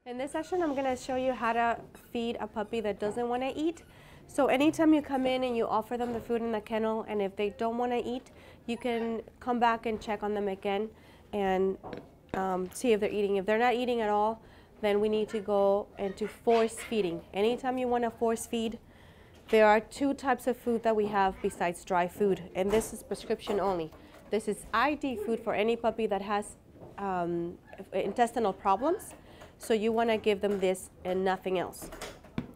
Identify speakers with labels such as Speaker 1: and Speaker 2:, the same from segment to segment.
Speaker 1: In this session, I'm going to show you how to feed a puppy that doesn't want to eat. So anytime you come in and you offer them the food in the kennel, and if they don't want to eat, you can come back and check on them again and see if they're eating. If they're not eating at all, then we need to go into force feeding. Anytime you want to force feed, there are two types of food that we have besides dry food, and this is prescription only. This is ID food for any puppy that has intestinal problems. So you want to give them this and nothing else.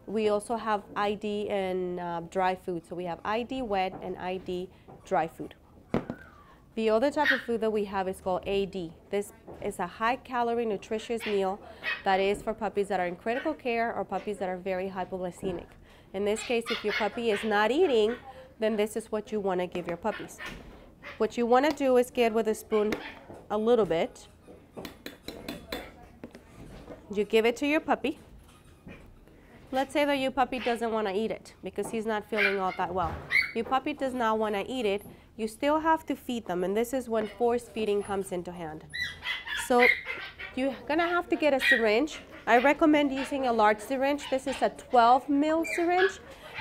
Speaker 1: We also have ID and dry food. So we have ID wet and ID dry food. The other type of food that we have is called AD. This is a high-calorie, nutritious meal that is for puppies that are in critical care or puppies that are very hypoglycemic. In this case, if your puppy is not eating, then this is what you want to give your puppies. What you want to do is get with a spoon a little bit. You give it to your puppy. Let's say that your puppy doesn't want to eat it because he's not feeling all that well. Your puppy does not want to eat it. You still have to feed them, and this is when force feeding comes into hand. So you're going to have to get a syringe. I recommend using a large syringe. This is a 12 ml syringe,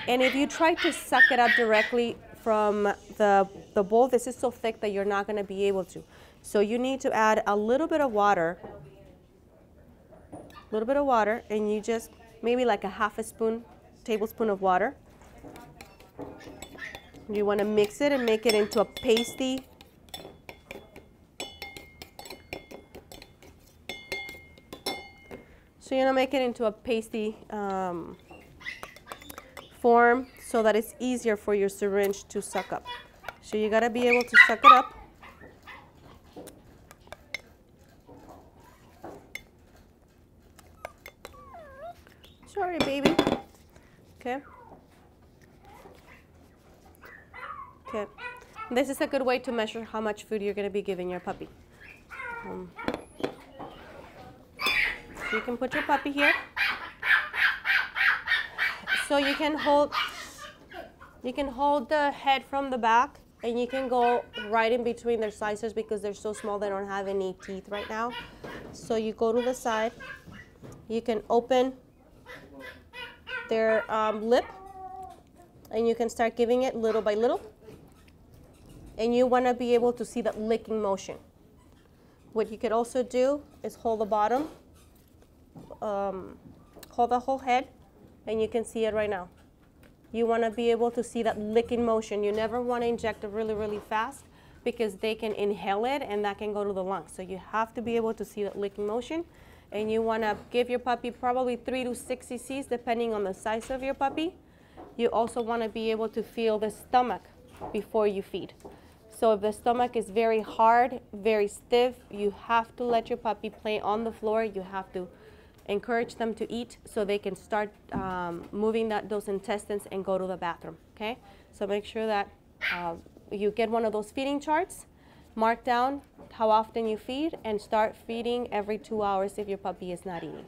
Speaker 1: and if you try to suck it up directly from the bowl, this is so thick that you're not going to be able to. So you need to add a little bit of water. And you just maybe like a half a tablespoon of water. You want to mix it and make it into a pasty. So you want to make it into a pasty form so that it's easier for your syringe to suck up. So you got to be able to suck it up. Sorry, baby. Okay. Okay. This is a good way to measure how much food you're going to be giving your puppy. So you can put your puppy here. So you can hold the head from the back, and you can go right in between their sizes because they're so small they don't have any teeth right now. So you go to the side. You can open their lip, and you can start giving it little by little, and you want to be able to see that licking motion. What you could also do is hold the bottom, hold the whole head, and you can see it right now. You want to be able to see that licking motion. You never want to inject it really, really fast because they can inhale it and that can go to the lungs. So you have to be able to see that licking motion. And you want to give your puppy probably 3 to 6 cc's depending on the size of your puppy. You also want to be able to feel the stomach before you feed. So if the stomach is very hard, very stiff, you have to let your puppy play on the floor. You have to encourage them to eat so they can start moving those intestines and go to the bathroom, okay? So make sure that you get one of those feeding charts, mark down how often you feed, and start feeding every 2 hours if your puppy is not eating.